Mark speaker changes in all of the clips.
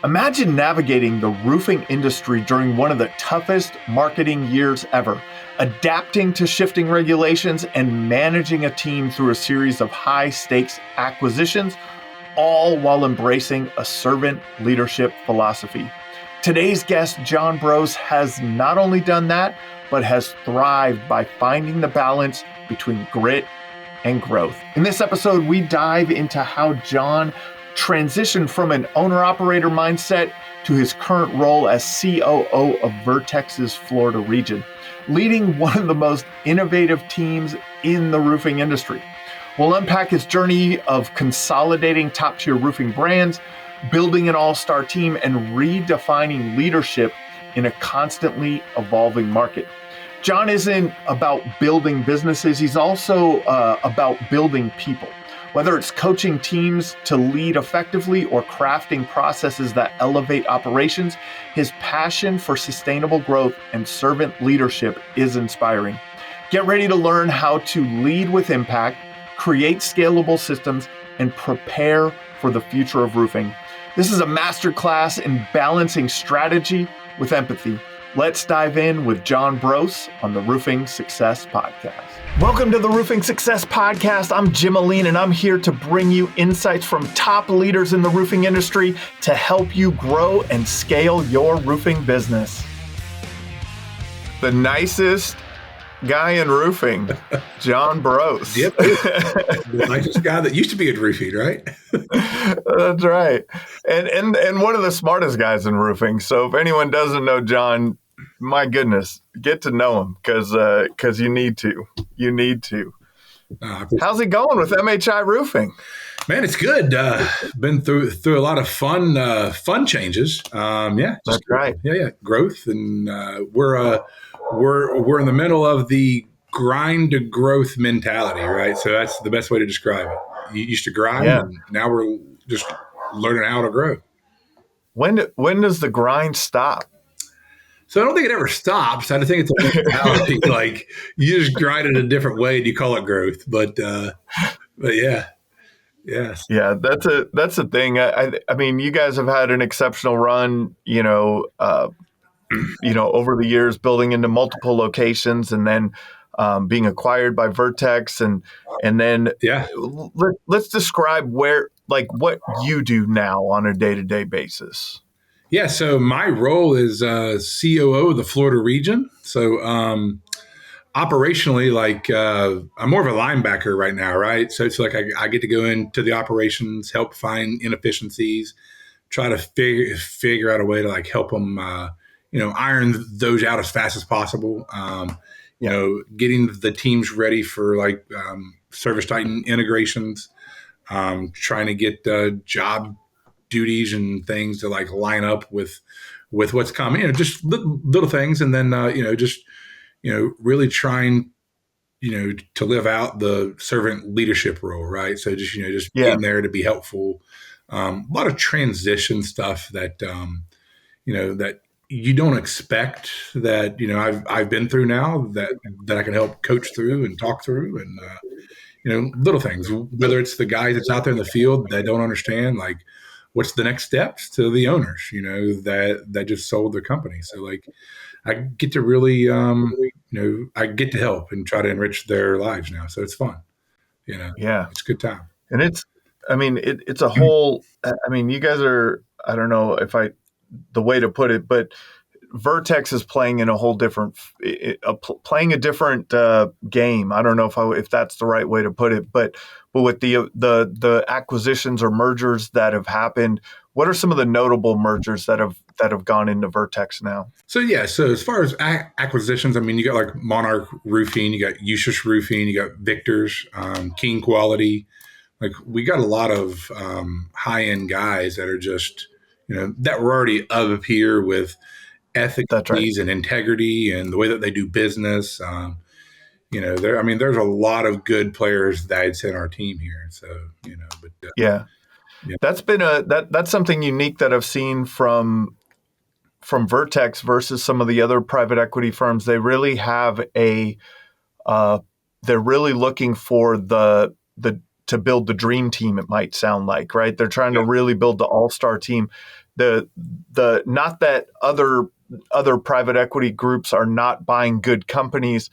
Speaker 1: Imagine navigating the roofing industry during one of the toughest marketing years ever, adapting to shifting regulations and managing a team through a series of high-stakes acquisitions, all while embracing a servant leadership philosophy. Today's guest, Jon Broce, has not only done that, but has thrived by finding the balance between grit and growth. In this episode, we dive into how Jon transitioned from an owner-operator mindset to his current role as COO of Vertex's Florida region, leading one of the most innovative teams in the roofing industry. We'll unpack his journey of consolidating top-tier roofing brands, building an all-star team, and redefining leadership in a constantly evolving market. Jon isn't about building businesses, he's also about building people. Whether it's coaching teams to lead effectively or crafting processes that elevate operations, his passion for sustainable growth and servant leadership is inspiring. Get ready to learn how to lead with impact, create scalable systems, and prepare for the future of roofing. This is a masterclass in balancing strategy with empathy. Let's dive in with Jon Broce on the Roofing Success Podcast. Welcome to the Roofing Success Podcast. I'm Jim Aline, and I'm here to bring you insights from top leaders in the roofing industry to help you grow and scale your roofing business. The nicest guy in roofing, Jon Broce.
Speaker 2: Yep. The nicest guy that used to be in roofing, right?
Speaker 1: That's right. And one of the smartest guys in roofing. So if anyone doesn't know Jon, my goodness, get to know him because you need to. You need to. How's it going with MHI Roofing?
Speaker 2: Man, it's good. Been through a lot of fun changes.
Speaker 1: That's right.
Speaker 2: Yeah, growth, and we're in the middle of the grind to growth mentality, right? So that's the best way to describe it. You used to grind, and now we're just learning how to grow.
Speaker 1: When does the grind stop?
Speaker 2: So I don't think it ever stops. I think it's a mentality. Like you just grind it a different way and you call it growth. But yeah. Yes.
Speaker 1: Yeah, that's the thing. I mean, you guys have had an exceptional run, over the years, building into multiple locations and then being acquired by Vertex and then let's describe what you do now on a day-to-day basis.
Speaker 2: Yeah, so my role is COO of the Florida region. So operationally, I'm more of a linebacker right now, right? So it's like I get to go into the operations, help find inefficiencies, try to figure out a way to help them, iron those out as fast as possible. Getting the teams ready for Service Titan integrations, trying to get job duties and things to line up with what's coming, just little things. And then, really trying, to live out the servant leadership role, right? So just being there to be helpful. A lot of transition stuff that, that you don't expect that, I've been through now that I can help coach through and talk through and, little things, whether it's the guys that's out there in the field that don't understand, what's the next steps to the owners, that just sold their company. So I get to really, I get to help and try to enrich their lives now. So it's fun, it's a good time.
Speaker 1: And it's a whole, you guys are, I don't know the way to put it, but Vertex is playing in a whole different, playing a different game. I don't know if that's the right way to put it, but with the acquisitions or mergers that have happened, what are some of the notable mergers that have gone into Vertex now?
Speaker 2: So as far as acquisitions, you got Monarch Roofing, you got Ushers Roofing, you got Victor's, King Quality. We got a lot of high end guys that are just that were already up here with ethics and integrity and the way that they do business. There's a lot of good players that's in our team here. So,
Speaker 1: that's been that's something unique that I've seen from Vertex versus some of the other private equity firms. They really have they're really looking for to build the dream team. It might sound like, right? They're trying to really build the all-star team. the not that other private equity groups are not buying good companies,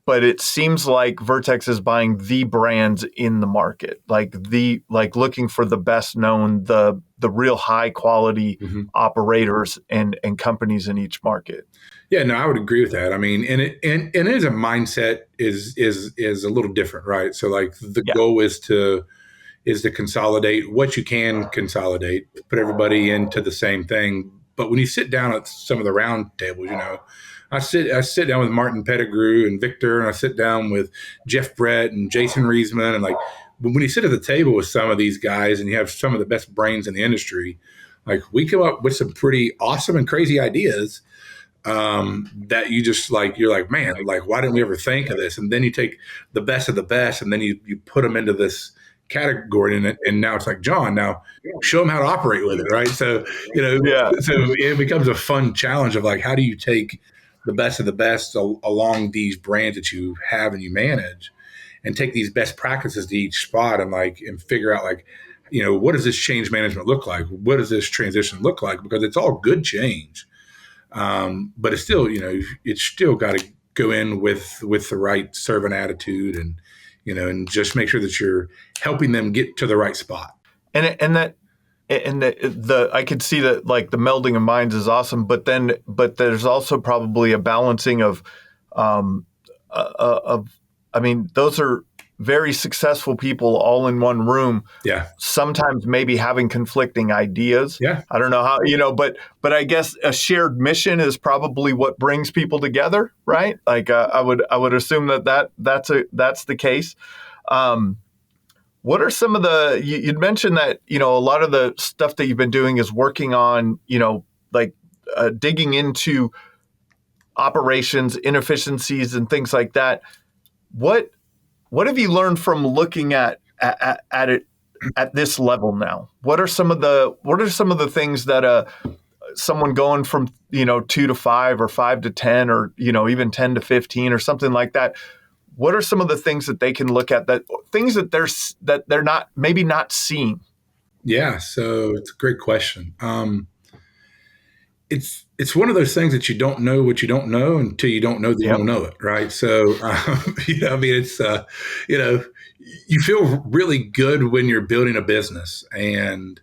Speaker 1: but it seems like Vertex is buying the brands in the market, like looking for the best known, the real high quality operators and companies in each market.
Speaker 2: Yeah, no, I would agree with that. I mean, and it is a mindset is a little different, right? So like the
Speaker 1: Yeah.
Speaker 2: goal is to consolidate what you can consolidate, put everybody into the same thing. But when you sit down at some of the round tables, I sit down with Martin Pettigrew and Victor, and I sit down with Jeff Brett and Jason Reisman, and like when you sit at the table with some of these guys and you have some of the best brains in the industry, like we come up with some pretty awesome and crazy ideas that you just like, you're like, man, like, why didn't we ever think of this? And then you take the best of the best and then you put them into this category and now it's like, Jon, now show them how to operate with it. Right. So, so it becomes a fun challenge of like, how do you take the best of the best along these brands that you have and you manage and take these best practices to each spot and figure out like, what does this change management look like? What does this transition look like? Because it's all good change. But it's still, it's still got to go in with the right servant attitude and just make sure that you're helping them get to the right spot.
Speaker 1: And the I could see that like the melding of minds is awesome, but there's also probably a balancing of I mean, those are very successful people all in one room.
Speaker 2: Yeah.
Speaker 1: Sometimes maybe having conflicting ideas.
Speaker 2: Yeah.
Speaker 1: I don't know how, but I guess a shared mission is probably what brings people together, right? Like I would assume that's the case. What are some of the, you'd mentioned that, a lot of the stuff that you've been doing is working on, digging into operations, inefficiencies and things like that. What have you learned from looking at it at this level now? What are some of the things that someone going from 2 to 5 or 5 to 10 or even 10 to 15 or something like that? What are some of the things that they can look at, things that they're not seeing?
Speaker 2: Yeah, so it's a great question. It's one of those things that you don't know what you don't know until you don't know that you don't know it, right? So, I mean, it's you feel really good when you're building a business and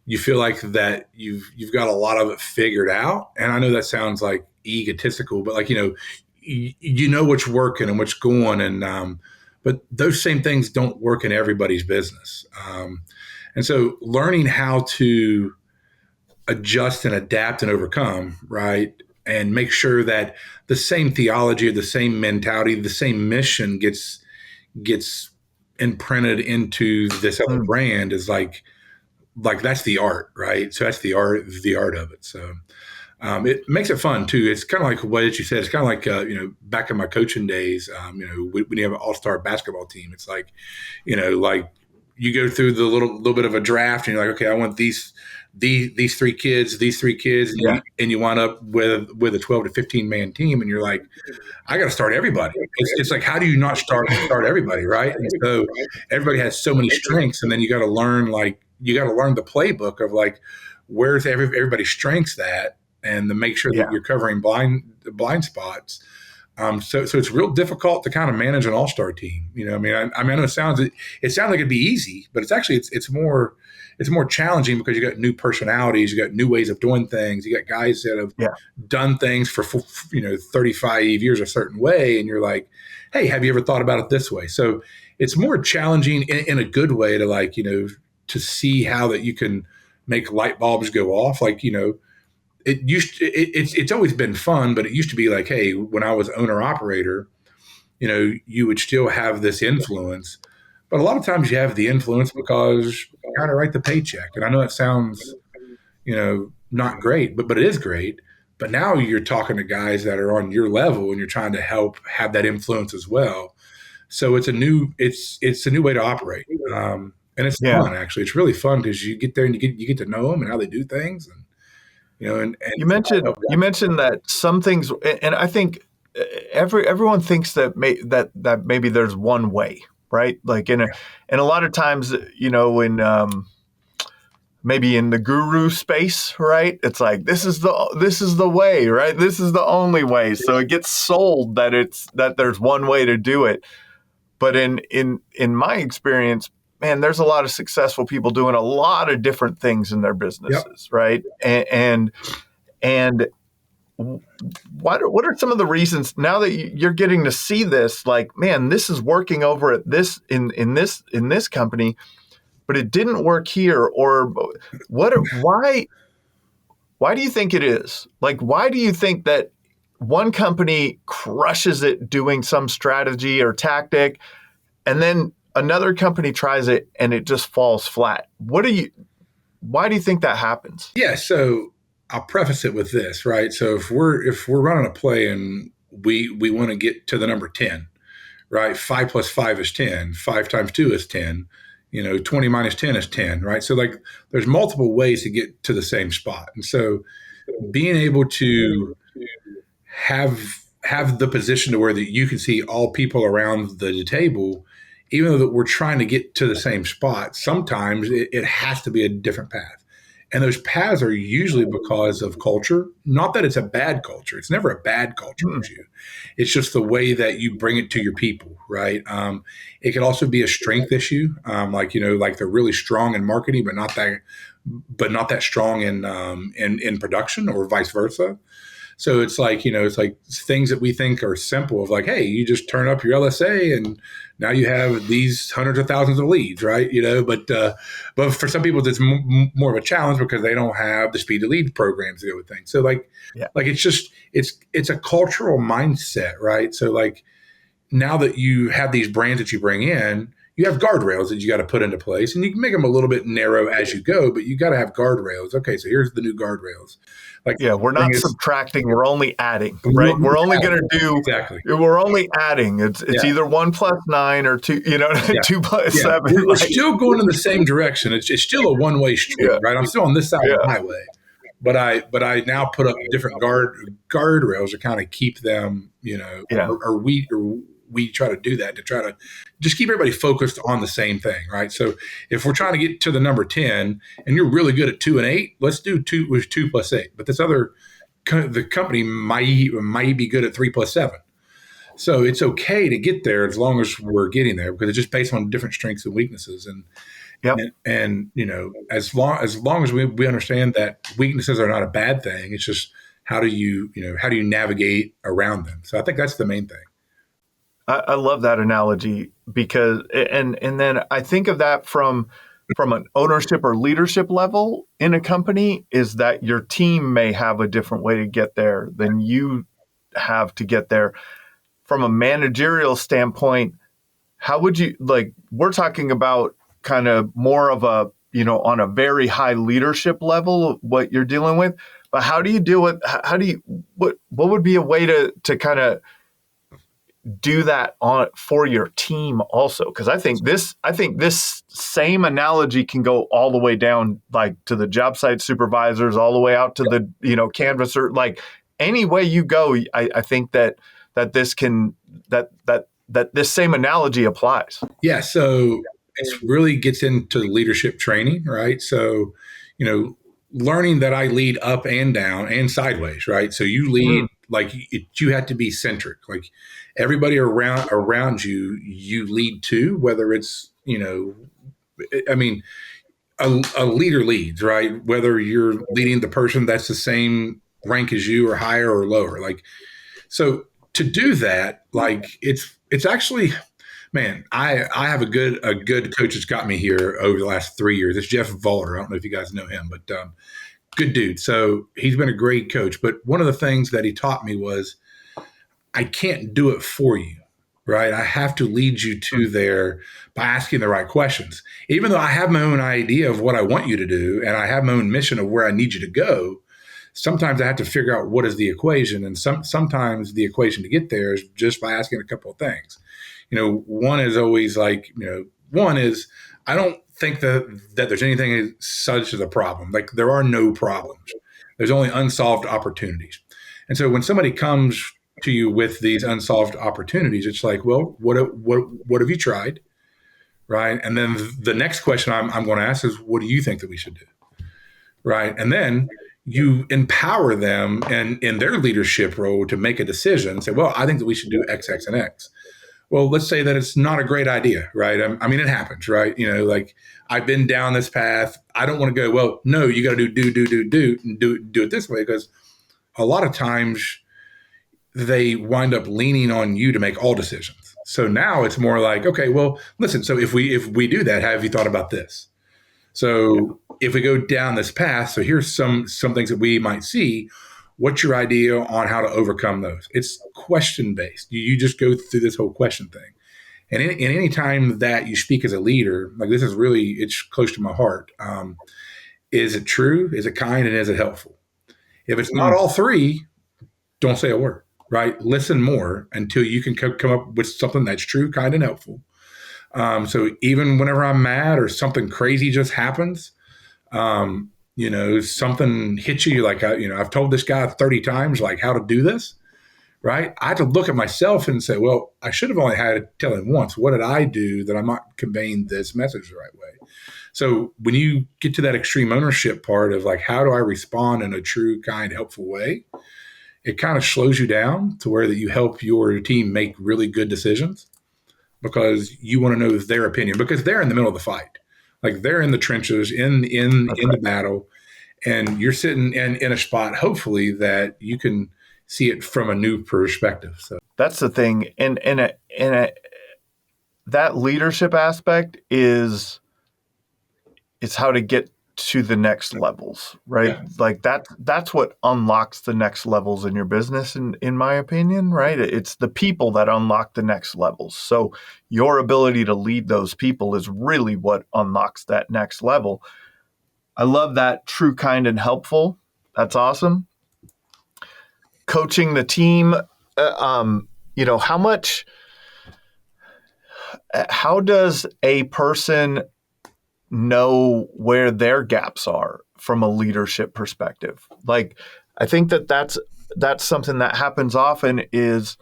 Speaker 2: you feel like that you've got a lot of it figured out. And I know that sounds like egotistical, but like you know what's working and what's going, and but those same things don't work in everybody's business, and so learning how to adjust and adapt and overcome, right? And make sure that the same theology, the same mentality, the same mission gets imprinted into this other brand is like that's the art, right? So that's the art of it. So it makes it fun too. It's kind of like what you said. It's kind of like back in my coaching days. When you have an all-star basketball team, it's like like you go through the little bit of a draft, and you're like, okay, I want these three kids, and you wind up with a 12 to 15 man team, and you're like, I got to start everybody. It's like, how do you not start everybody, right? And so everybody has so many strengths, and then you got to learn the playbook of like where's everybody's strengths at, and to make sure that you're covering blind spots. So it's real difficult to kind of manage an all-star team. I mean, I know it sounds like it'd be easy, but it's actually it's more challenging because you got new personalities, you got new ways of doing things, you got guys that have done things for 35 years a certain way, and you're like, hey, have you ever thought about it this way? So it's more challenging in a good way to like to see how that you can make light bulbs go off. Like it's always been fun, but it used to be like, hey, when I was owner operator, you would still have this influence, but a lot of times you have the influence because you got to write the paycheck. And I know it sounds, not great, but it is great. But now you're talking to guys that are on your level and you're trying to help have that influence as well. So it's a new way to operate. And it's fun, actually. It's really fun because you get there and you get to know them and how they do things. And, and
Speaker 1: you mentioned that some things, and I think everyone thinks that maybe there's one way, right? Like and a lot of times, maybe in the guru space, right? It's like, this is the way, right? This is the only way. So it gets sold that there's one way to do it. But in my experience, man, there's a lot of successful people doing a lot of different things in their businesses, right? And what are some of the reasons now that you're getting to see this? Like, man, this is working over at this in this company, but it didn't work here. Or why do you think it is? Like, why do you think that one company crushes it doing some strategy or tactic, and then another company tries it and it just falls flat? Why do you think that happens?
Speaker 2: Yeah, so I'll preface it with this, right? So if we're running a play and we want to get to the number 10, right? 5 plus 5 is 10. 5 times 2 is 10. 20 minus 10 is 10, right? So like there's multiple ways to get to the same spot. And so being able to have the position to where that you can see all people around the table, even though that we're trying to get to the same spot, sometimes it has to be a different path. And those paths are usually because of culture. Not that it's a bad culture. It's never a bad culture issue. It's just the way that you bring it to your people, right? It could also be a strength issue, like they're really strong in marketing, but not that strong in production, or vice versa. So it's like things that we think are simple of like, hey, you just turn up your LSA and now you have these hundreds of thousands of leads, right? But for some people, it's more of a challenge because they don't have the speed to lead programs to go with things. So like it's a cultural mindset, right? So like now that you have these brands that you bring in, you have guardrails that you got to put into place, and you can make them a little bit narrow as you go, but you got to have guardrails. Okay, so here's the new guardrails. Like,
Speaker 1: yeah, we're not subtracting; we're only adding, right? We're only going to do
Speaker 2: exactly.
Speaker 1: We're only adding. It's either 1 plus 9 or 2. 2 plus 7.
Speaker 2: We're still going in the same direction. It's still a one-way street, right? I'm still on this side of the highway, but I now put up different guardrails to kind of keep them, or we try to do that to try to just keep everybody focused on the same thing, right? So if we're trying to get to the number 10 and you're really good at 2 and 8, let's do 2 with 2 plus 8. But the company might be good at 3 plus 7. So it's okay to get there as long as we're getting there, because it's just based on different strengths and weaknesses. And as long as we understand that weaknesses are not a bad thing, it's just how do you navigate around them? So I think that's the main thing.
Speaker 1: I love that analogy because, and then I think of that from an ownership or leadership level in a company, is that your team may have a different way to get there than you have to get there. From a managerial standpoint, how would you, like, we're talking about kind of more of a, on a very high leadership level, what you're dealing with, but how do you deal with, what would be a way to kind of do that for your team also? Because I think this same analogy can go all the way down, like to the job site supervisors, all the way out to the canvasser. Like any way you go, I think that this same analogy applies.
Speaker 2: Yeah, so it really gets into leadership training, right? So learning that I lead up and down and sideways, right? So you lead you have to be centric, like everybody around you lead to, whether it's a leader leads, right? Whether you're leading the person that's the same rank as you or higher or lower, like, so to do that, like it's actually, man, I have a good coach that's got me here over the last 3 years. It's Jeff Volter. I don't know if you guys know him, but good dude. So he's been a great coach. But one of the things that he taught me was I can't do it for you, right? I have to lead you to there by asking the right questions. Even though I have my own idea of what I want you to do and I have my own mission of where I need you to go, sometimes I have to figure out what is the equation. And sometimes the equation to get there is just by asking a couple of things. One is always like, one is I don't think that there's anything such as a problem. Like there are no problems. There's only unsolved opportunities. And so when somebody comes to you with these unsolved opportunities, it's like, well, what have you tried? Right. And then the next question I'm going to ask is, what do you think that we should do? right? And then you empower them and in their leadership role to make a decision, say, well, I think that we should do X, X, and X. Well, let's say that it's not a great idea, right? I mean, it happens, right? Like I've been down this path. I don't want to go, well, no, you got to and do it this way, because a lot of times they wind up leaning on you to make all decisions. So now it's more like, okay, well, listen, so if we do that, have you thought about this? So if we go down this path, so here's some things that we might see. What's your idea on how to overcome those? It's question based. You just go through this whole question thing. And in any time that you speak as a leader, like this is really, it's close to my heart. Is it true? Is it kind? And is it helpful? If it's not all three, don't say a word, right? Listen more until you can come up with something that's true, kind, and helpful. So even whenever I'm mad or something crazy just happens, something hits you, like, I've told this guy 30 times, like how to do this, right? I had to look at myself and say, well, I should have only had to tell him once. What did I do that I'm not conveying this message the right way? So when you get to that extreme ownership part of like, how do I respond in a true, kind, helpful way? It kind of slows you down to where that you help your team make really good decisions, because you want to know their opinion, because they're in the middle of the fight. Like they're in the trenches, in the battle, and you're sitting in a spot, hopefully, that you can see it from a new perspective. So
Speaker 1: that's the thing. And that leadership aspect is how to get to the next levels, right? Yeah. Like that's what unlocks the next levels in your business, in my opinion, right? It's the people that unlock the next levels. So your ability to lead those people is really what unlocks that next level. I love that, true, kind, and helpful. That's awesome. Coaching the team, how does a person know where their gaps are from a leadership perspective? Like, I think that's something that happens often is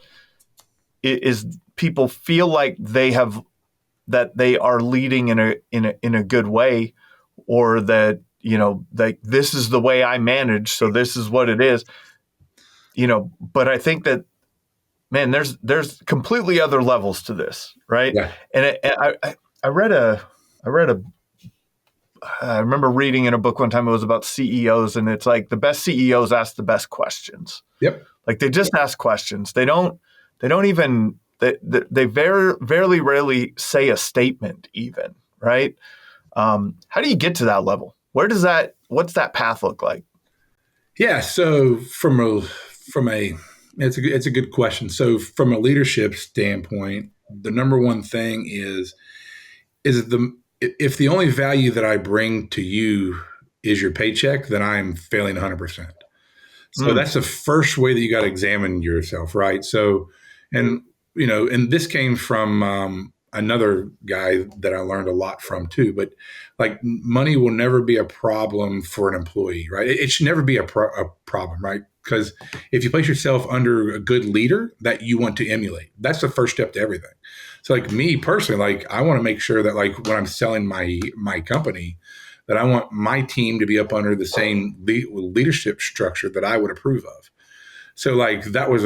Speaker 1: people feel like that they are leading in a good way, or that, like, this is the way I manage, so this is what it is, but I think that, man, there's completely other levels to this, right?
Speaker 2: Yeah.
Speaker 1: And I remember reading in a book one time, it was about CEOs, and it's like the best CEOs ask the best questions.
Speaker 2: Yep.
Speaker 1: Like they just ask questions. They don't even, they very rarely say a statement even, right? How do you get to that level? What's that path look like?
Speaker 2: Yeah. So it's a good question. So from a leadership standpoint, the number one thing is if the only value that I bring to you is your paycheck, then I'm failing 100%. So that's the first way that you got to examine yourself, right? So, and this came from another guy that I learned a lot from too. But like, money will never be a problem for an employee, right? It should never be a problem, right? Because if you place yourself under a good leader that you want to emulate, that's the first step to everything. So like me personally, like I want to make sure that like when I'm selling my company, that I want my team to be up under the same leadership structure that I would approve of. So like that was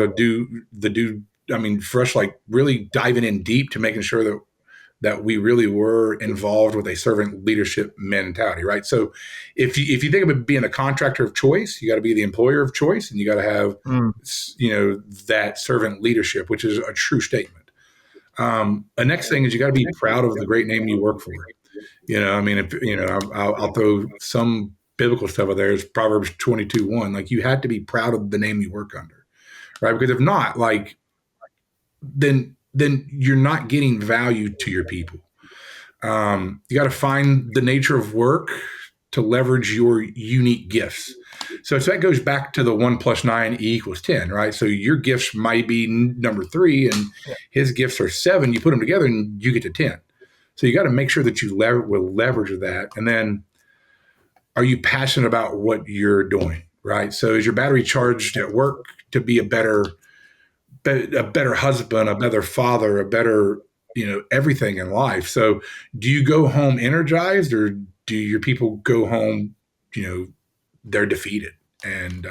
Speaker 2: for us, like really diving in deep to making sure that we really were involved with a servant leadership mentality, right? So if you think about being a contractor of choice, you got to be the employer of choice, and you got to have that servant leadership, which is a true statement. The next thing is you got to be proud of the great name you work for. I'll throw some biblical stuff out there. It's Proverbs 22:1. Like, you had to be proud of the name you work under, right? Because if not, like, then you're not getting value to your people. You got to find the nature of work to leverage your unique gifts. So that goes back to the 1 + 9 = 10, right? So your gifts might be number 3 and his gifts are 7. You put them together and you get to 10. So you got to make sure that you will leverage that. And then, are you passionate about what you're doing, right? So is your battery charged at work to be a better husband, a better father, a better, everything in life? So do you go home energized, or do your people go home, they're defeated. And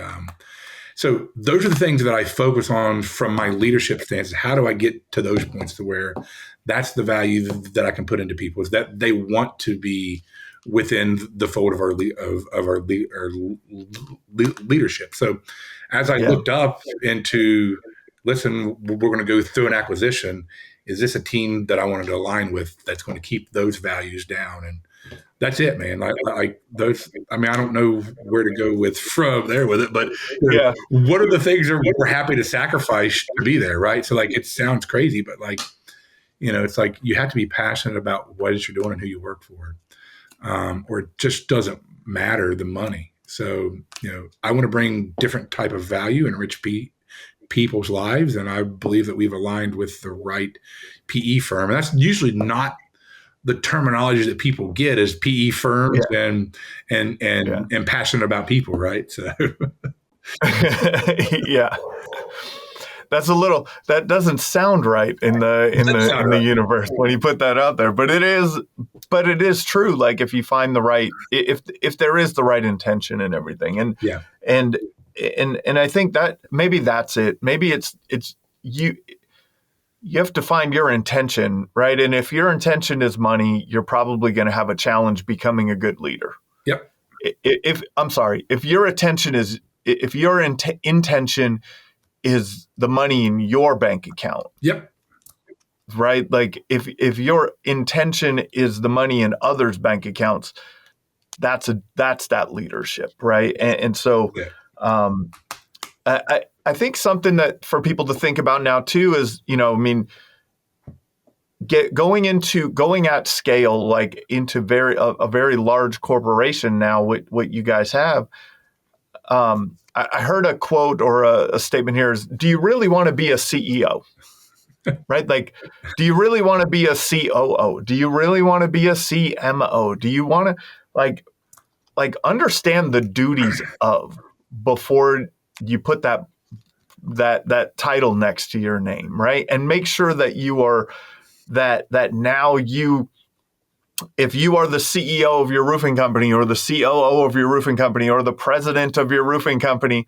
Speaker 2: so those are the things that I focus on from my leadership stance. How do I get to those points to where that's the value that I can put into people, is that they want to be within the fold of our leadership. So as I looked up into, listen, we're going to go through an acquisition. Is this a team that I wanted to align with that's going to keep those values down? And that's it, man. Like those. I mean, I don't know where to go from there with it, but what are the things that we're happy to sacrifice to be there, right? So like, it sounds crazy, but like, it's like you have to be passionate about what it is you're doing and who you work for, or it just doesn't matter the money. So I want to bring different type of value, enrich people's lives, and I believe that we've aligned with the right PE firm, and that's usually not the terminology that people get is PE firms and passionate about people, right? So
Speaker 1: that doesn't sound right in the universe when you put that out there, but it is true. Like if you find the right, if there is the right intention and everything, and I think that maybe that's it. Maybe it's you have to find your intention, right? And if your intention is money, you're probably going to have a challenge becoming a good leader.
Speaker 2: Yep.
Speaker 1: If your intention is the money in your bank account.
Speaker 2: Yep.
Speaker 1: Right? Like if your intention is the money in others' bank accounts, that's that leadership, right? And so I think something that for people to think about now too is, going at scale, like into a very large corporation now, what you guys have. I heard a quote or a statement here is, do you really want to be a CEO? Right? Like, do you really want to be a COO? Do you really want to be a CMO? Do you want to like understand the duties of before you put that title next to your name, right? And make sure that you are that now if you are the CEO of your roofing company or the COO of your roofing company or the president of your roofing company,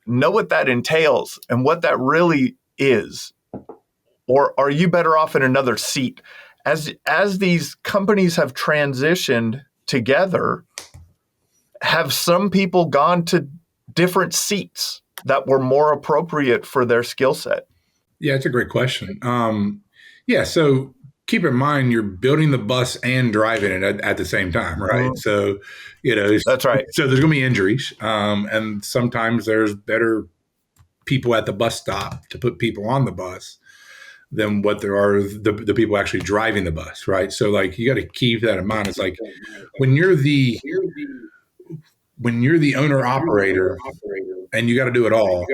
Speaker 1: know what that entails and what that really is. Or are you better off in another seat? As these companies have transitioned together, have some people gone to different seats that were more appropriate for their skill set?
Speaker 2: Yeah, it's a great question. So keep in mind, you're building the bus and driving it at the same time, right? Mm-hmm. So,
Speaker 1: that's right.
Speaker 2: So there's going to be injuries. And sometimes there's better people at the bus stop to put people on the bus than what there are the people actually driving the bus, right? So like, you got to keep that in mind. It's like when you're the owner operator and you got to do it all,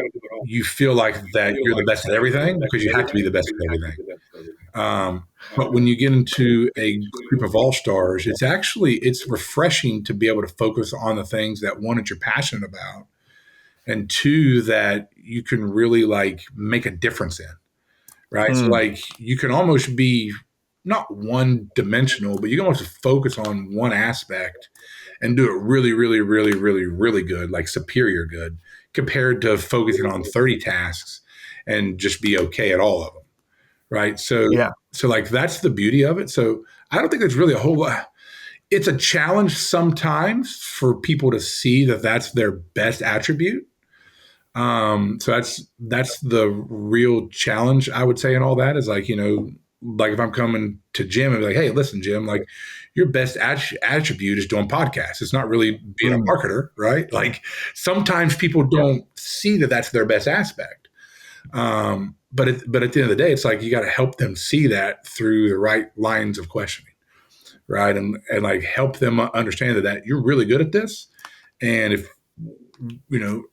Speaker 2: you feel like that you're the best at everything because you have to be the best at everything. But when you get into a group of all-stars, it's refreshing to be able to focus on the things that, one, that you're passionate about, and two, that you can really like make a difference in, right? So like you can almost be not one-dimensional, but you can almost focus on one aspect and do it really, really, really, really, really good, like superior good, compared to focusing on 30 tasks and just be okay at all of them, right? So like that's the beauty of it. So I don't think there's really a whole lot. It's a challenge sometimes for people to see that that's their best attribute. So that's the real challenge, I would say, in all that is like, like if I'm coming to Jim and be like, hey, listen, Jim, like your best attribute is doing podcasts. It's not really being a marketer, right? Like sometimes people don't see that that's their best aspect. But at the end of the day, it's like you got to help them see that through the right lines of questioning, right? And like help them understand that you're really good at this. And if,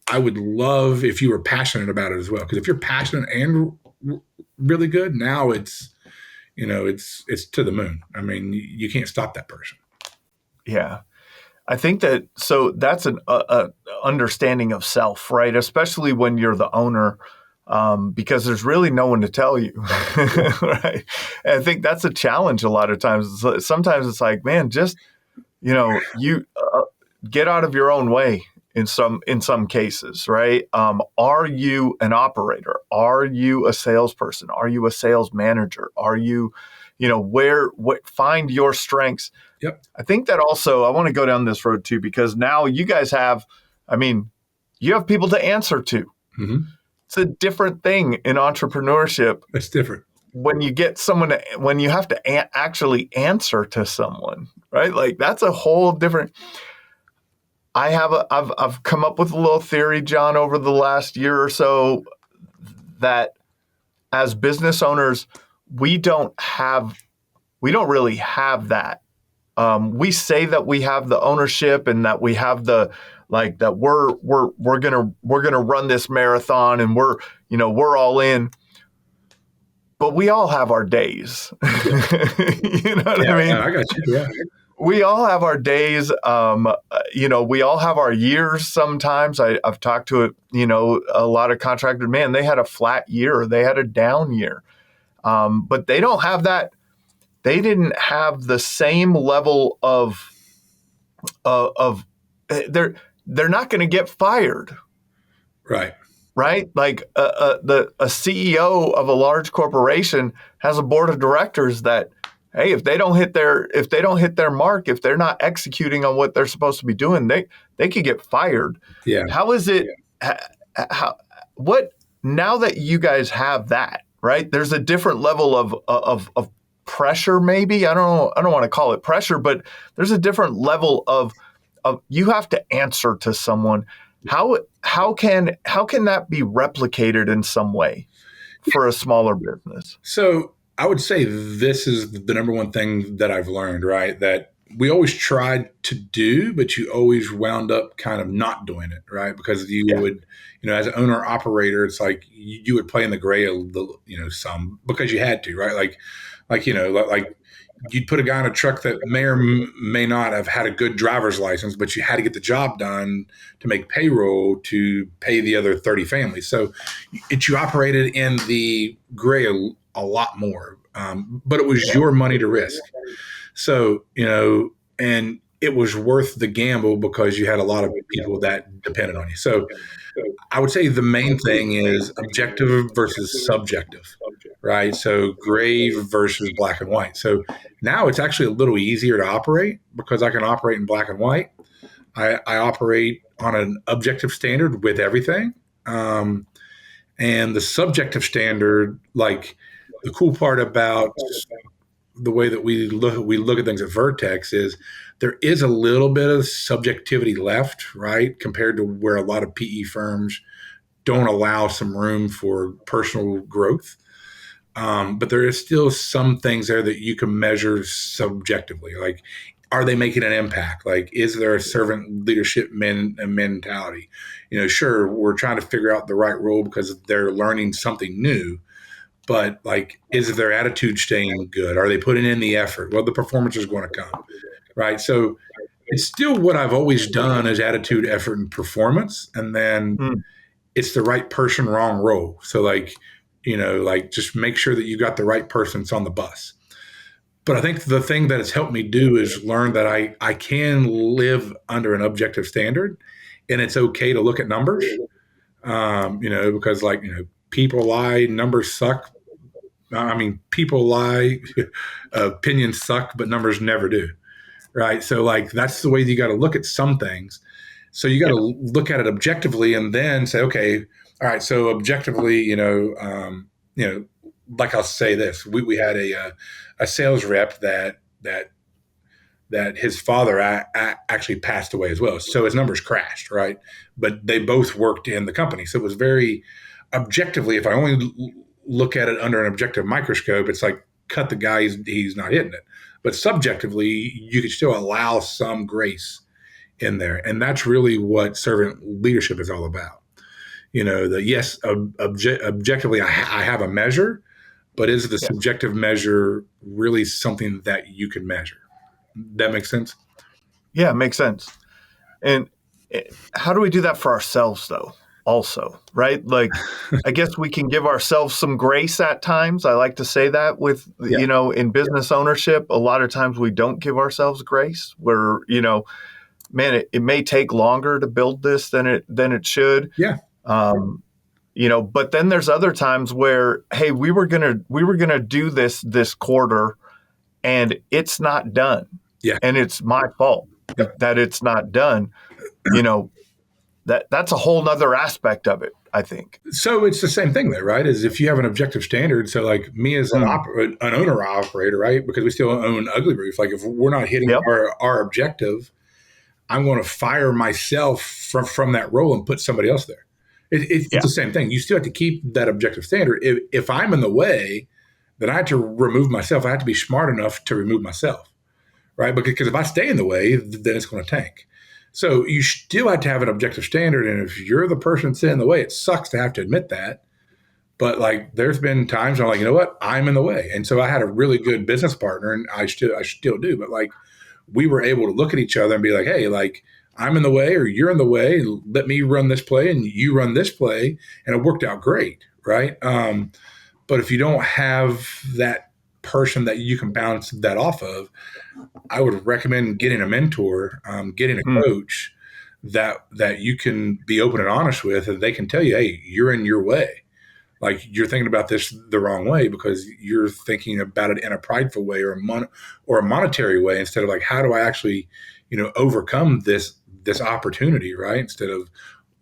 Speaker 2: I would love if you were passionate about it as well. Because if you're passionate and really good, now it's to the moon. I mean, you can't stop that person.
Speaker 1: Yeah. I think that's an understanding of self, right? Especially when you're the owner, because there's really no one to tell you, right? And I think that's a challenge a lot of times. Sometimes it's like, man, just, get out of your own way in some cases, right? Are you an operator? Are you a salesperson? Are you a sales manager? Are you, find your strengths.
Speaker 2: Yep.
Speaker 1: I think that also, I want to go down this road too, because now you guys have, you have people to answer to.
Speaker 2: Mm-hmm.
Speaker 1: It's a different thing in entrepreneurship.
Speaker 2: It's different.
Speaker 1: When you get when you have to actually answer to someone, right? Like that's a whole different. I've come up with a little theory, John, over the last year or so, that as business owners, we don't really have that. We say that we have the ownership and that we have that we're gonna run this marathon and we're all in. But we all have our days. You know what I mean?
Speaker 2: I got you. Yeah.
Speaker 1: We all have our days. We all have our years sometimes. I've talked to a lot of contractors, man, they had a flat year. They had a down year. But they don't have that. They didn't have the same level of they're not going to get fired.
Speaker 2: Right.
Speaker 1: Right? Like a CEO of a large corporation has a board of directors that, hey, if they don't hit their mark, if they're not executing on what they're supposed to be doing, they could get fired.
Speaker 2: Yeah.
Speaker 1: How is it? What now that you guys have that, right? There's a different level of pressure, maybe. I don't want to call it pressure, but there's a different level of you have to answer to someone. How can that be replicated in some way for a smaller business?
Speaker 2: So I would say this is the number one thing that I've learned, right? That we always tried to do, but you always wound up kind of not doing it, right? Because you would, as an owner operator, it's like you would play in the gray some because you had to, right? Like you'd put a guy in a truck that may or may not have had a good driver's license, but you had to get the job done to make payroll to pay the other 30 families. So you operated in the gray a lot more, but it was your money to risk. So, and it was worth the gamble because you had a lot of people that depended on you. So I would say the main thing is objective versus subjective, right? So gray versus black and white. So now it's actually a little easier to operate because I can operate in black and white. I operate on an objective standard with everything. And the subjective standard, like the cool part about the way that we look at things at Vertex is there is a little bit of subjectivity left, right? Compared to where a lot of PE firms don't allow some room for personal growth. But there is still some things there that you can measure subjectively. Like, are they making an impact? Like, is there a servant leadership mentality? Sure, we're trying to figure out the right role because they're learning something new. But like, is their attitude staying good? Are they putting in the effort? Well, the performance is going to come, right? So it's still what I've always done is attitude, effort, and performance. And then it's the right person, wrong role. So like, just make sure that you got the right persons on the bus. But I think the thing that has helped me do is learn that I can live under an objective standard, and it's okay to look at numbers, because people lie, numbers suck. People lie, opinions suck, but numbers never do, right? So like that's the way you got to look at some things. So you got to look at it objectively, and then say, okay, all right. So objectively, like I'll say this: we had a sales rep that his father actually passed away as well, so his numbers crashed, right? But they both worked in the company, so it was very objectively. If I only look at it under an objective microscope, it's like cut the guy, he's not hitting it. But subjectively, you could still allow some grace in there. And that's really what servant leadership is all about. Objectively, I have a measure, but is the subjective measure really something that you can measure? That makes sense?
Speaker 1: Yeah, it makes sense. And how do we do that for ourselves, though? Also, right? Like, I guess we can give ourselves some grace at times. I like to say that with, in business ownership, a lot of times we don't give ourselves grace. We're, man, it may take longer to build this than it should.
Speaker 2: Yeah.
Speaker 1: But then there's other times where, hey, we were gonna do this quarter, and it's not done.
Speaker 2: Yeah.
Speaker 1: And it's my fault that it's not done. That's a whole nother aspect of it, I think.
Speaker 2: So it's the same thing there, right? Is if you have an objective standard. So like me as an owner operator, right? Because we still own Ugly Roof. Like if we're not hitting our objective, I'm going to fire myself from that role and put somebody else there. It's the same thing. You still have to keep that objective standard. If I'm in the way, then I have to remove myself. I have to be smart enough to remove myself, right? Because if I stay in the way, then it's going to tank. So you still have to have an objective standard. And if you're the person sitting in the way, it sucks to have to admit that. But like, there's been times I'm like, you know what? I'm in the way. And so I had a really good business partner, and I still do. But like, we were able to look at each other and be like, hey, like, I'm in the way or you're in the way. Let me run this play and you run this play. And it worked out great, right? But if you don't have that person that you can bounce that off of, I would recommend getting a mentor, getting a coach that you can be open and honest with, and they can tell you, hey, you're in your way. Like, you're thinking about this the wrong way because you're thinking about it in a prideful way or a monetary way instead of like, how do I actually, overcome this opportunity, right? Instead of,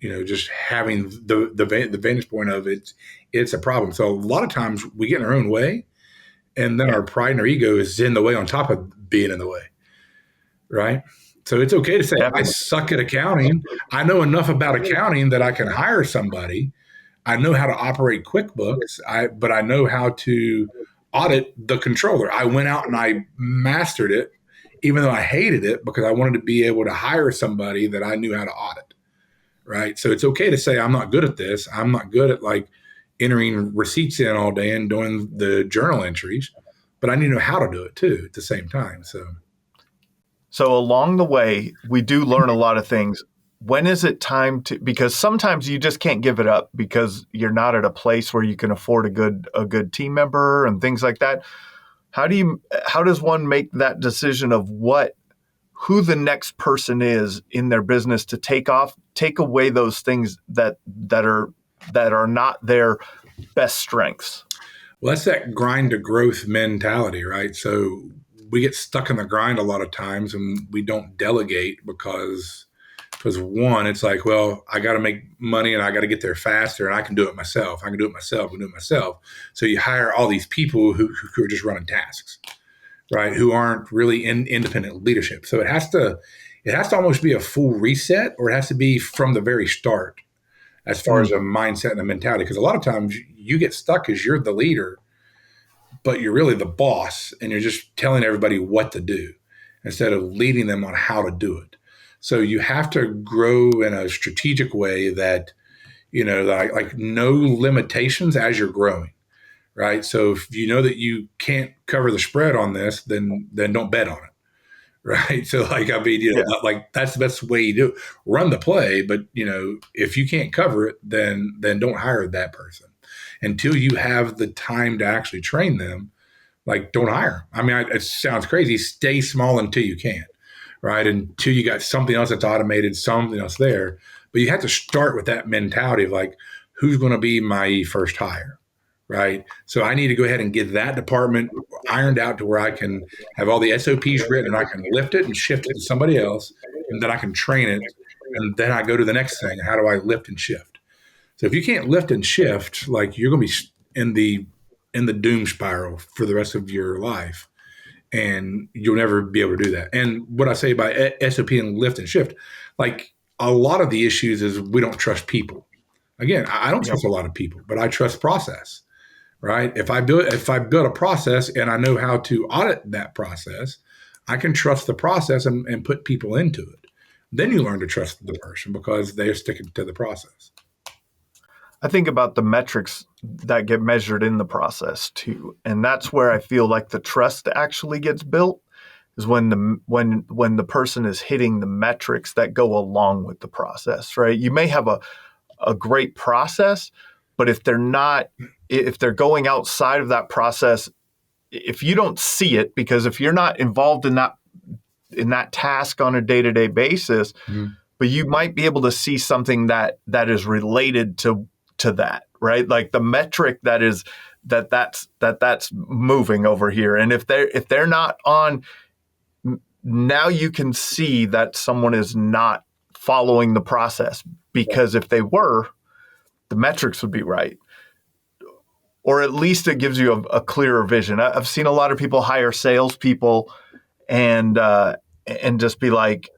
Speaker 2: just having the vantage point of it's a problem. So a lot of times we get in our own way, and then our pride and our ego is in the way on top of being in the way, right? So it's okay to say, I suck at accounting. I know enough about accounting that I can hire somebody. I know how to operate QuickBooks, but I know how to audit the controller. I went out and I mastered it, even though I hated it, because I wanted to be able to hire somebody that I knew how to audit, right? So it's okay to say, I'm not good at this. I'm not good at like entering receipts in all day and doing the journal entries, but I need to know how to do it too at the same time.
Speaker 1: So along the way, we do learn a lot of things. When is it time to, because sometimes you just can't give it up because you're not at a place where you can afford a good team member and things like that. How does one make that decision of who the next person is in their business to take away those things that are not their best strengths?
Speaker 2: Well, that's that grind to growth mentality, right? So we get stuck in the grind a lot of times and we don't delegate because one, it's like, well, I got to make money and I got to get there faster and I can do it myself. So you hire all these people who are just running tasks, right? Who aren't really in independent leadership. So it has to almost be a full reset, or it has to be from the very start as far as a mindset and a mentality. Because a lot of times you get stuck as you're the leader, but you're really the boss and you're just telling everybody what to do instead of leading them on how to do it. So you have to grow in a strategic way that, like no limitations as you're growing, right? So if you know that you can't cover the spread on this, then don't bet on it, right? So like, like that's the best way you do it. Run the play, but if you can't cover it, then don't hire that person until you have the time to actually train them. Like, don't hire. I mean, it sounds crazy. Stay small until you can. Right? Until you got something else that's automated, something else there. But you have to start with that mentality of like, who's going to be my first hire, right? So I need to go ahead and get that department ironed out to where I can have all the SOPs written and I can lift it and shift it to somebody else, and then I can train it. And then I go to the next thing. How do I lift and shift? So if you can't lift and shift, like, you're going to be in the doom spiral for the rest of your life. And you'll never be able to do that. And what I say by SOP and lift and shift, like, a lot of the issues is we don't trust people. Again, I don't trust a lot of people, but I trust process, right? If I build a process and I know how to audit that process, I can trust the process and put people into it. Then you learn to trust the person because they're sticking to the process.
Speaker 1: I think about the metrics that get measured in the process too. And that's where I feel like the trust actually gets built, is when the person is hitting the metrics that go along with the process, right? You may have a great process, but if they're going outside of that process, if you don't see it, because if you're not involved in in that task on a day-to-day basis, but you might be able to see something that is related to that, right? Like the metric that's moving over here. And if they're not on, now you can see that someone is not following the process, because if they were, the metrics would be right. Or at least it gives you a clearer vision. I've seen a lot of people hire salespeople and just be like,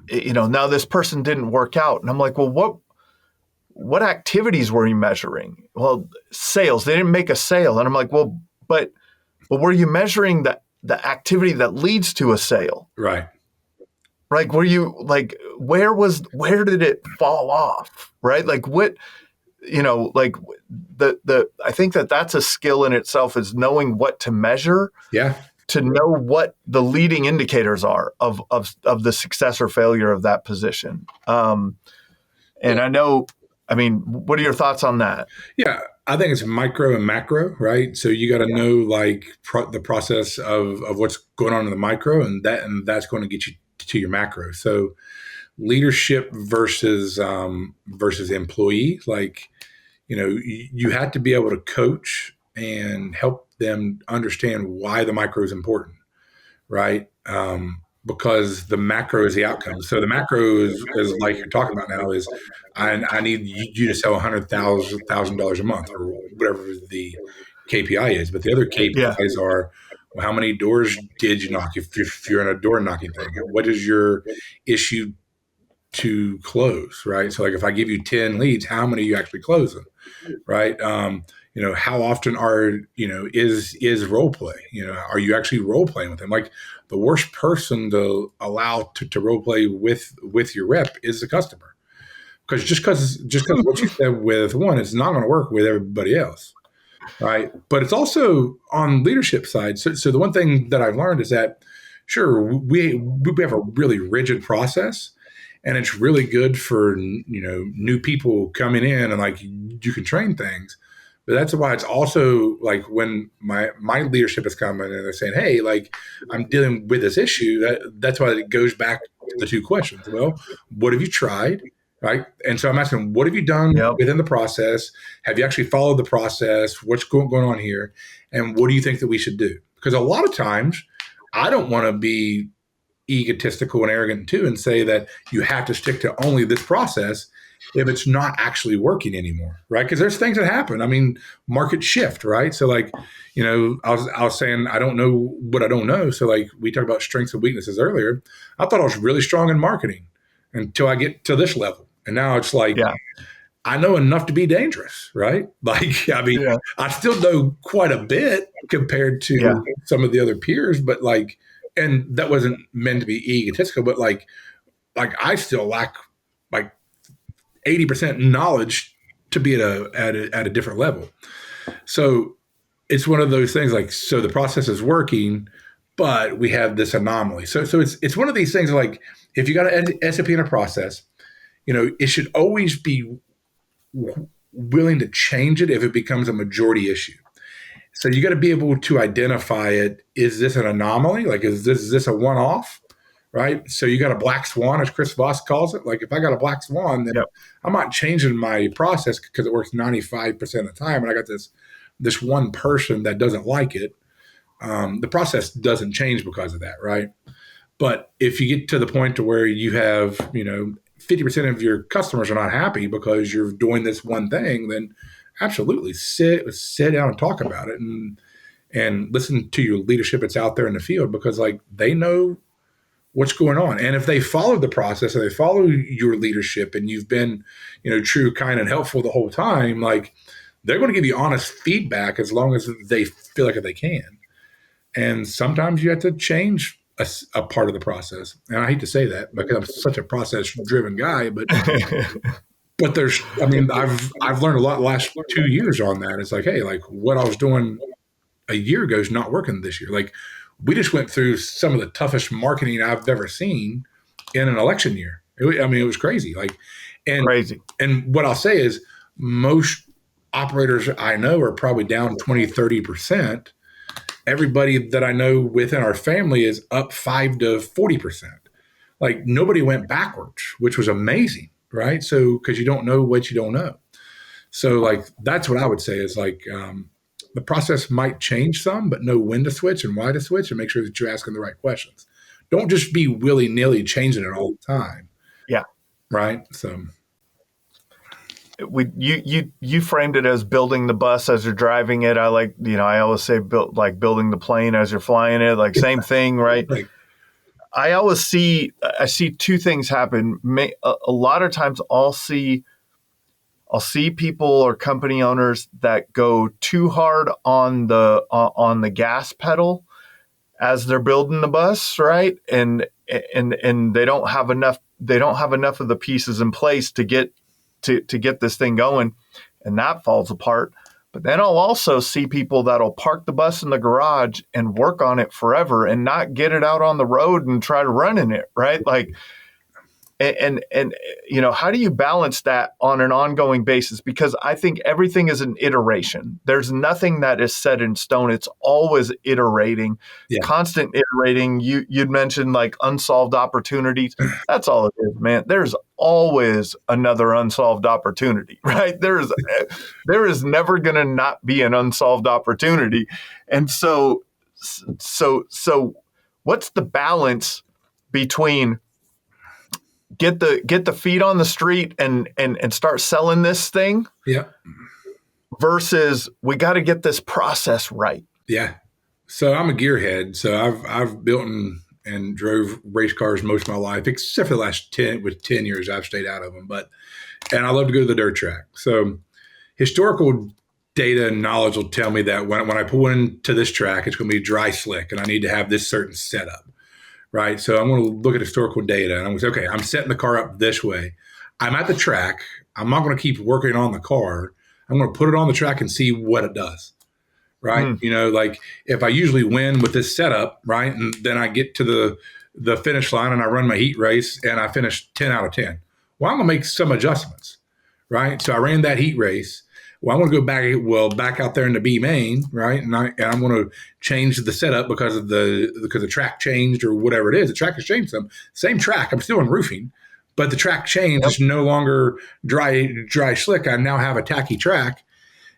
Speaker 1: now this person didn't work out. And I'm like, well, what activities were you measuring? Well, sales. They didn't make a sale. And I'm like, well, but were you measuring the activity that leads to a sale?
Speaker 2: Right.
Speaker 1: Like, were you like, where did it fall off? Right. Like what, like I think that's a skill in itself, is knowing what to measure.
Speaker 2: Yeah.
Speaker 1: To know what the leading indicators are of the success or failure of that position. And I know, what are your thoughts on that?
Speaker 2: Yeah, I think it's micro and macro, right? So you got to know like the process of what's going on in the micro, and that's going to get you to your macro. So leadership versus employee, like, you have to be able to coach and help them understand why the micro is important, right? Because the macro is the outcome. So the macro is like you're talking about now, is I need you to sell $100,000 a month, or whatever the KPI is. But the other KPIs are, well, how many doors did you knock? If you're in a door knocking thing, what is your issue to close, right? So like if I give you 10 leads, how many are you actually closing, right? How often is role play? Are you actually role playing with them? Like the worst person to allow to role play with your rep is the customer, because just because what you said with one, it's not going to work with everybody else, right? But it's also on leadership side. So the one thing that I've learned is that, sure, we have a really rigid process. And it's really good for, new people coming in, and like you can train things. But that's why it's also like when my leadership is coming and they're saying, hey, like I'm dealing with this issue, that's why it goes back to the two questions. Well, what have you tried? Right. And so I'm asking, what have you done within the process? Have you actually followed the process? What's going on here? And what do you think that we should do? Because a lot of times I don't want to be egotistical and arrogant too, and say that you have to stick to only this process if it's not actually working anymore, right? Because there's things that happen. Market shift, right? So like, I was saying, I don't know what I don't know. So like we talked about strengths and weaknesses earlier. I thought I was really strong in marketing until I get to this level. And now it's like, I know enough to be dangerous, right? Like, I still know quite a bit compared to some of the other peers, but like, and that wasn't meant to be egotistical, but like I still lack like 80% knowledge to be at a different level. So it's one of those things like, so the process is working, but we have this anomaly. So it's one of these things like, if you got an SAP in a process, it should always be willing to change it if it becomes a majority issue. So you got to be able to identify it. Is this an anomaly? Like, is this a one-off? Right. So you got a black swan, as Chris Voss calls it. Like if I got a black swan, then I'm not changing my process because it works 95% of the time. And I got this one person that doesn't like it. The process doesn't change because of that. Right. But if you get to the point to where you have, 50% of your customers are not happy because you're doing this one thing, then absolutely sit down and talk about it and listen to your leadership that's out there in the field, because like they know what's going on. And if they follow the process and they follow your leadership and you've been, true, kind, and helpful the whole time, like they're going to give you honest feedback as long as they feel like they can. And sometimes you have to change a part of the process. And I hate to say that because I'm such a process driven guy, but but I've learned a lot the last 2 years on that. It's like, hey, like what I was doing a year ago is not working this year. Like we just went through some of the toughest marketing I've ever seen in an election year. It was crazy. And what I'll say is most operators I know are probably down 20, 30%. everybody that I know within our family is up 5 to 40%. Like nobody went backwards, which was amazing, right? So, because you don't know what you don't know. So, like, that's what I would say is like, the process might change some, but know when to switch and why to switch and make sure that you're asking the right questions. Don't just be willy nilly changing it all the time.
Speaker 1: Yeah.
Speaker 2: Right. So,
Speaker 1: You framed it as building the bus as you're driving it. I like, I always say building the plane as you're flying it, like same thing, right?
Speaker 2: like,
Speaker 1: I see two things happen. A lot of times I'll see people or company owners that go too hard on the gas pedal as they're building the bus, right? And they don't have enough of the pieces in place to get this thing going, and that falls apart. But then I'll also see people that'll park the bus in the garage and work on it forever and not get it out on the road and try to run in it, right? Like, and how do you balance that on an ongoing basis? Because I think everything is an iteration. There's nothing that is set in stone. It's always iterating,
Speaker 2: yeah.
Speaker 1: constant iterating. You'd mentioned like unsolved opportunities. That's all it is, man. There's always another unsolved opportunity, right? There is never going to not be an unsolved opportunity. And so what's the balance between get the feet on the street and start selling this thing,
Speaker 2: yeah,
Speaker 1: versus we got to get this process right?
Speaker 2: Yeah. So I'm a gearhead. So I've built and drove race cars most of my life, except for the last 10 years I've stayed out of them. And I love to go to the dirt track. So historical data and knowledge will tell me that when I pull into this track, it's going to be dry slick, and I need to have this certain setup. Right. So I'm going to look at historical data and I'm going to say, okay, I'm setting the car up this way. I'm at the track. I'm not going to keep working on the car. I'm going to put it on the track and see what it does. Right. Like if I usually win with this setup, right, and then I get to the finish line and I run my heat race and I finish 10 out of 10. Well, I'm going to make some adjustments. Right. So I ran that heat race. Well, I'm going to go back out there in the B main, right? And I'm going to change the setup because the track changed or whatever it is. The track has changed some. Same track. I'm still in roofing, but the track changed. Yep. It's no longer dry slick. I now have a tacky track.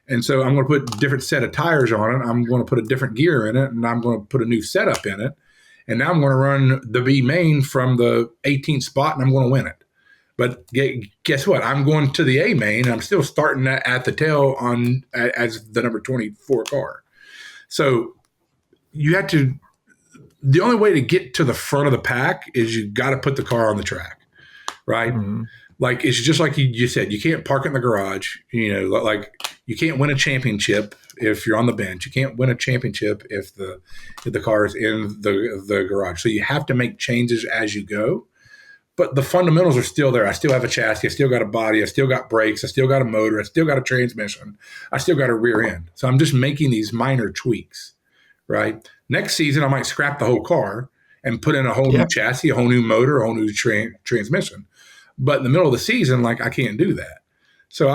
Speaker 2: And so I'm going to put a different set of tires on it. I'm going to put a different gear in it, and I'm going to put a new setup in it. And now I'm going to run the B main from the 18th spot, and I'm going to win it. But guess what? I'm going to the A main. And I'm still starting at the tail as the number 24 car. So the only way to get to the front of the pack is you got to put the car on the track, right? Mm-hmm. Like it's just like you said, you can't park it in the garage. Like you can't win a championship if you're on the bench. You can't win a championship if the car is in the garage. So you have to make changes as you go. But the fundamentals are still there. I still have a chassis. I still got a body. I still got brakes. I still got a motor. I still got a transmission. I still got a rear end. So I'm just making these minor tweaks, right? Next season, I might scrap the whole car and put in a whole new chassis, a whole new motor, a whole new transmission. But in the middle of the season, like I can't do that. So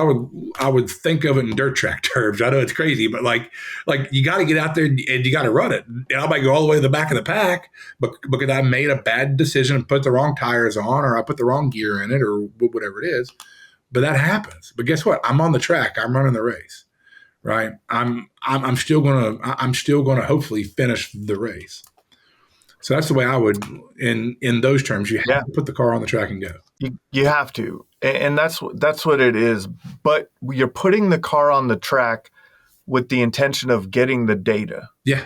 Speaker 2: I would think of it in dirt track terms. I know it's crazy, but like you got to get out there and you got to run it. And I might go all the way to the back of the pack, but because I made a bad decision and put the wrong tires on, or I put the wrong gear in it, or whatever it is. But that happens. But guess what? I'm on the track. I'm running the race, right? I'm still gonna hopefully finish the race. So that's the way I would, in those terms, you have to put the car on the track and go.
Speaker 1: You have to. And that's what it is. But you're putting the car on the track with the intention of getting the data.
Speaker 2: Yeah.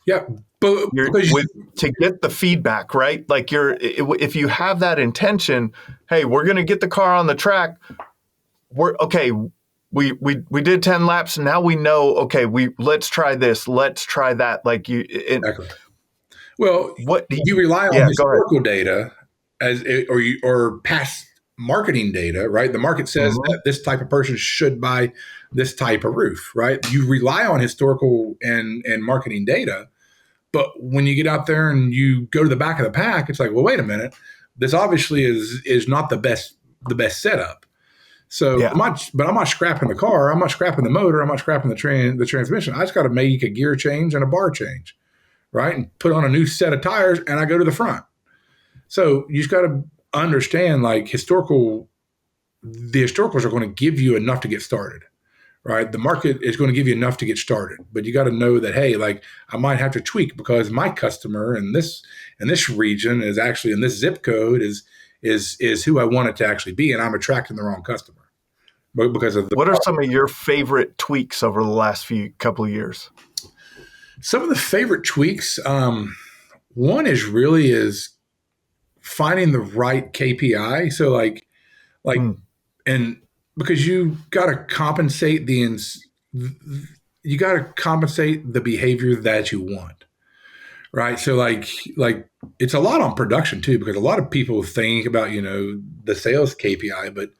Speaker 2: Yeah. But
Speaker 1: to get the feedback, right? Like if you have that intention, hey, we're going to get the car on the track. We did 10 laps and now we know, okay, let's try this. Let's try that. Like
Speaker 2: exactly. Well, you rely on historical data or past marketing data, right? The market says that this type of person should buy this type of roof, right? You rely on historical and marketing data, but when you get out there and you go to the back of the pack, it's like, well, wait a minute, this obviously is not the best setup. So
Speaker 1: Yeah.
Speaker 2: I'm not scrapping the car. I'm not scrapping the motor. I'm not scrapping the transmission. I just got to make a gear change and a bar change, right? And put on a new set of tires, and I go to the front. So you just got to understand, like, the historicals are going to give you enough to get started, right? The market is going to give you enough to get started, but you got to know that, hey, like, I might have to tweak because my customer in this region is actually in this zip code is who I want it to actually be, and I'm attracting the wrong customer because of the.
Speaker 1: What are some of your favorite tweaks over the last couple of years?
Speaker 2: Some of the favorite tweaks, one is finding the right KPI. So like, and because you got to compensate the behavior that you want, right? So like it's a lot on production too, because a lot of people think about, the sales KPI, but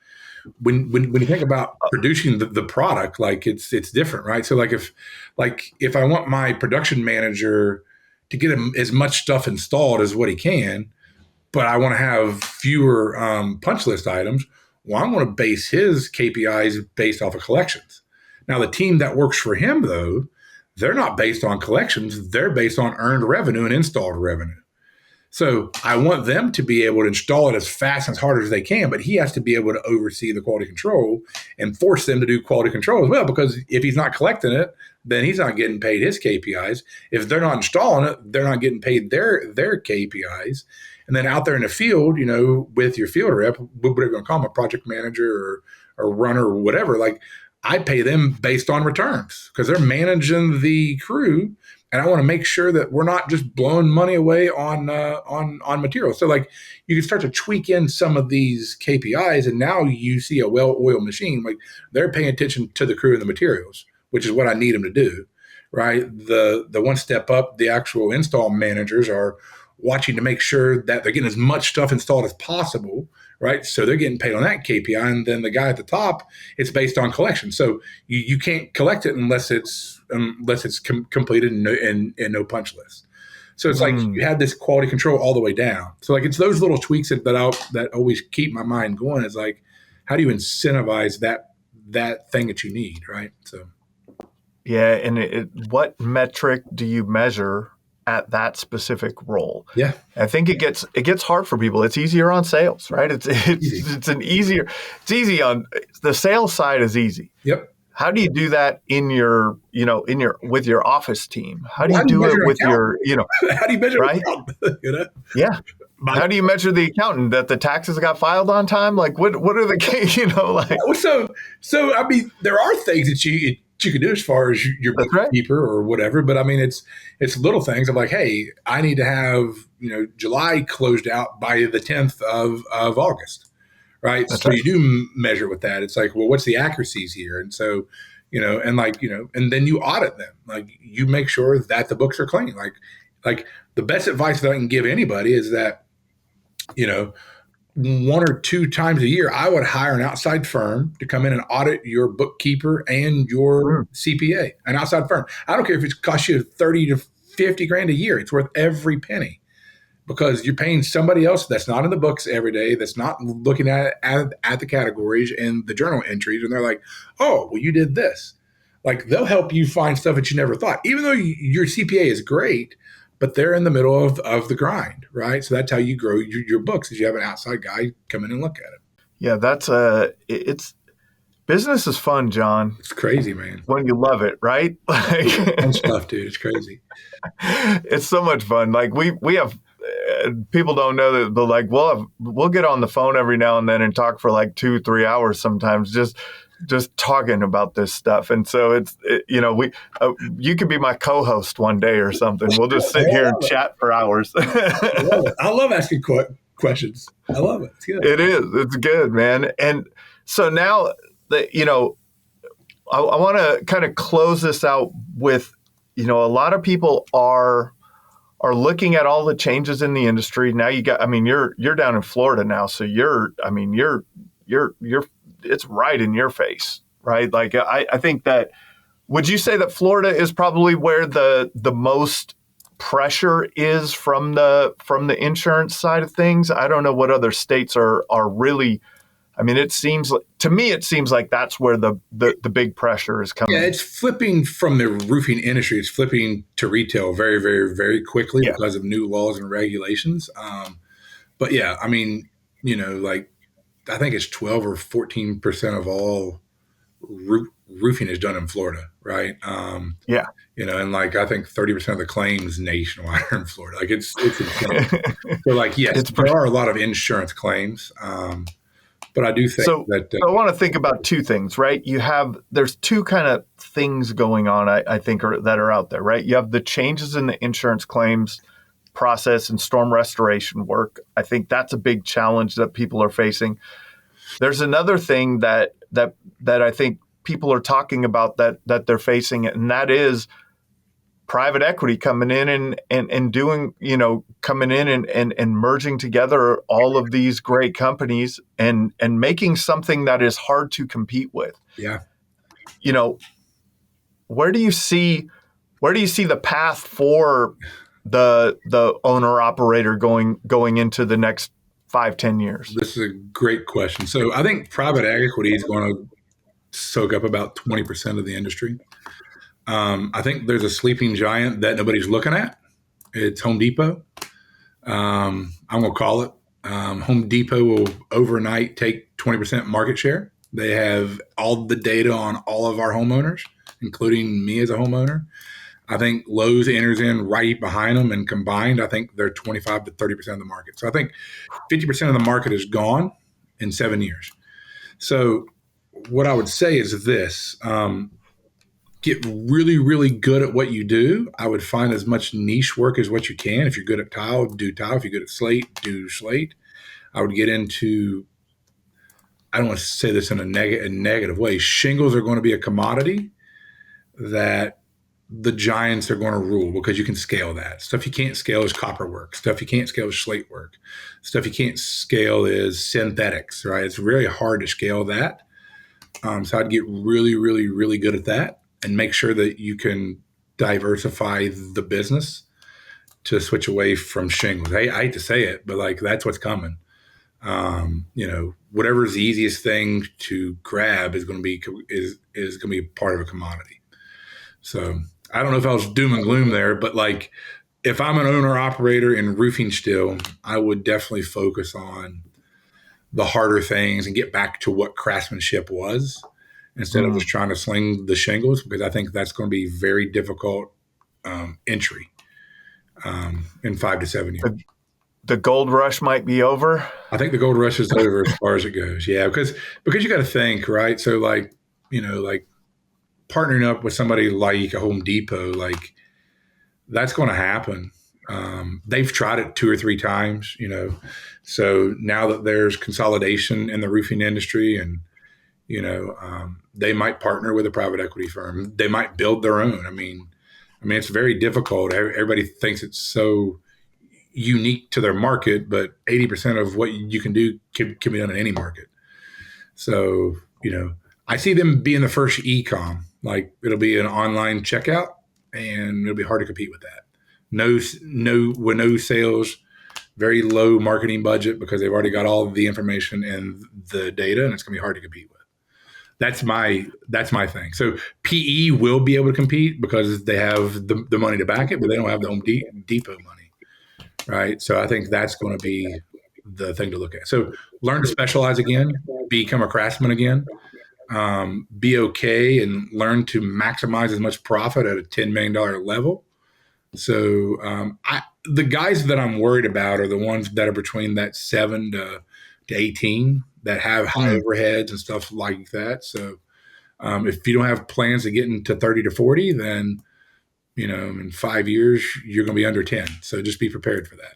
Speaker 2: when you think about producing the product, like it's different, right? So like if I want my production manager to get him as much stuff installed as what he can, but I want to have fewer punch list items, well, I'm going to base his KPIs based off of collections. Now, the team that works for him, though, they're not based on collections. They're based on earned revenue and installed revenue. So I want them to be able to install it as fast and as hard as they can, but he has to be able to oversee the quality control and force them to do quality control as well, because if he's not collecting it, then he's not getting paid his KPIs. If they're not installing it, they're not getting paid their KPIs. And then out there in the field, with your field rep, whatever you're going to call them, a project manager or runner or whatever, like, I pay them based on returns because they're managing the crew. And I want to make sure that we're not just blowing money away on material. So like, you can start to tweak in some of these KPIs, and now you see a well-oiled machine. Like, they're paying attention to the crew and the materials, which is what I need them to do, right? The one step up, the actual install managers are watching to make sure that they're getting as much stuff installed as possible, right? So they're getting paid on that KPI, and then the guy at the top, it's based on collection. So you can't collect it unless it's completed and no punch list. So it's like you have this quality control all the way down. So like, it's those little tweaks that always keep my mind going. Is like, how do you incentivize that thing that you need, right? So
Speaker 1: yeah, and what metric do you measure at that specific role?
Speaker 2: Yeah,
Speaker 1: I think it gets hard for people. It's easier on sales, right? It's easy on the sales side is easy.
Speaker 2: Yep.
Speaker 1: How do you do that with your office team? How do you do it with your,
Speaker 2: how do you measure
Speaker 1: right? Yeah. How do you measure the accountant that the taxes got filed on time? Like, what are the,
Speaker 2: So I mean, there are things that you can do as far as your bookkeeper or whatever, but I mean, it's little things of like, hey, I need to have, July closed out by the 10th of August. Right.
Speaker 1: That's
Speaker 2: so
Speaker 1: right.
Speaker 2: You do measure with that. It's like, well, what's the accuracies here? And so, and then you audit them. Like, you make sure that the books are clean. Like the best advice that I can give anybody is that, 1 or 2 times a year, I would hire an outside firm to come in and audit your bookkeeper and your CPA, an outside firm. I don't care if it costs you 30 to 50 grand a year. It's worth every penny, because you're paying somebody else that's not in the books every day, that's not looking at the categories and the journal entries. And they're like, oh, well, you did this. Like, they'll help you find stuff that you never thought, even though your CPA is great, but they're in the middle of the grind, right? So that's how you grow your books, is you have an outside guy come in and look at it.
Speaker 1: Yeah, it's business is fun, John.
Speaker 2: It's crazy, man.
Speaker 1: When you love it, right?
Speaker 2: Fun stuff, dude. It's crazy.
Speaker 1: It's so much fun. Like, we have, people don't know that, but like, we'll get on the phone every now and then and talk for like 2-3 hours sometimes, just talking about this stuff. And so you could be my co-host one day or something. We'll just sit here and chat for hours.
Speaker 2: I love asking questions. I love it. It's good.
Speaker 1: It is. It's good, man. And so now that, I want to kind of close this out with, a lot of people are looking at all the changes in the industry. Now you're down in Florida now. So you're it's right in your face, right? Like, I think that, would you say that Florida is probably where the most pressure is from the insurance side of things? I don't know what other states are really I mean, to me, it seems like that's where the big pressure is coming.
Speaker 2: Yeah, it's flipping from the roofing industry. It's flipping to retail very, very, very quickly because of new laws and regulations. But yeah, I mean, like I think it's 12 or 14% of all roofing is done in Florida, right? And like I think 30% of the claims nationwide are in Florida. Like it's insane. So like, yes, there are a lot of insurance claims. But I do think that
Speaker 1: I want to think about two things, right? There's two kind of things going on, I think, that are out there, right? You have the changes in the insurance claims process and storm restoration work. I think that's a big challenge that people are facing. There's another thing that I think people are talking about that they're facing, and that is private equity coming in and doing, coming in and merging together all of these great companies and making something that is hard to compete with.
Speaker 2: Yeah.
Speaker 1: Where do you see the path for the owner operator going into the next 5-10 years?
Speaker 2: This is a great question. So I think private equity is going to soak up about 20% of the industry. I think there's a sleeping giant that nobody's looking at. It's Home Depot. I'm going to call it. Home Depot will overnight take 20% market share. They have all the data on all of our homeowners, including me as a homeowner. I think Lowe's enters in right behind them, and combined, I think they're 25 to 30% of the market. So I think 50% of the market is gone in 7 years. So what I would say is this. Get really, really good at what you do. I would find as much niche work as what you can. If you're good at tile, do tile. If you're good at slate, do slate. I would get into, I don't want to say this in a negative way. Shingles are going to be a commodity that the giants are going to rule because you can scale that. Stuff you can't scale is copper work. Stuff you can't scale is slate work. Stuff you can't scale is synthetics, right? It's really hard to scale that. So I'd get really, really, really good at that. And make sure that you can diversify the business to switch away from shingles. I hate to say it, but like that's what's coming. Whatever's the easiest thing to grab is going to be is going to be part of a commodity. So I don't know if I was doom and gloom there, but like if I'm an owner operator in roofing still, I would definitely focus on the harder things and get back to what craftsmanship was, instead of just trying to sling the shingles, because I think that's going to be very difficult entry in 5 to 7 years.
Speaker 1: The gold rush might be over.
Speaker 2: I think the gold rush is over as far as it goes. Yeah, because you got to think, right? So like partnering up with somebody like a Home Depot, like that's going to happen. They've tried it 2 or 3 times, So now that there's consolidation in the roofing industry, and they might partner with a private equity firm. They might build their own. I mean, it's very difficult. Everybody thinks it's so unique to their market, but 80% of what you can do can be done in any market. So, I see them being the first e-com. Like it'll be an online checkout, and it'll be hard to compete with that. No sales, very low marketing budget because they've already got all of the information and the data, and it's going to be hard to compete with. That's my thing. So PE will be able to compete because they have the money to back it, but they don't have the Home Depot money, right? So I think that's going to be the thing to look at. So learn to specialize again, become a craftsman again, be okay, and learn to maximize as much profit at a $10 million level. So the guys that I'm worried about are the ones that are between that 7 to 18 that have high overheads and stuff like that. So if you don't have plans to get into 30 to 40, then, in 5 years, you're going to be under 10. So just be prepared for that.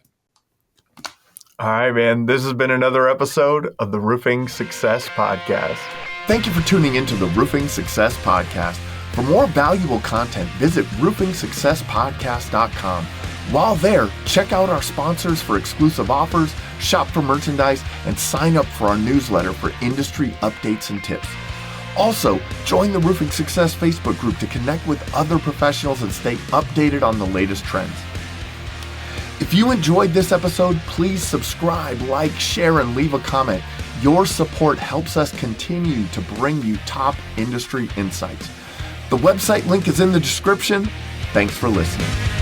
Speaker 1: All right, man. This has been another episode of the Roofing Success Podcast. Thank you for tuning into the Roofing Success Podcast. For more valuable content, visit roofingsuccesspodcast.com. While there, check out our sponsors for exclusive offers, shop for merchandise, and sign up for our newsletter for industry updates and tips. Also, join the Roofing Success Facebook group to connect with other professionals and stay updated on the latest trends. If you enjoyed this episode, please subscribe, like, share, and leave a comment. Your support helps us continue to bring you top industry insights. The website link is in the description. Thanks for listening.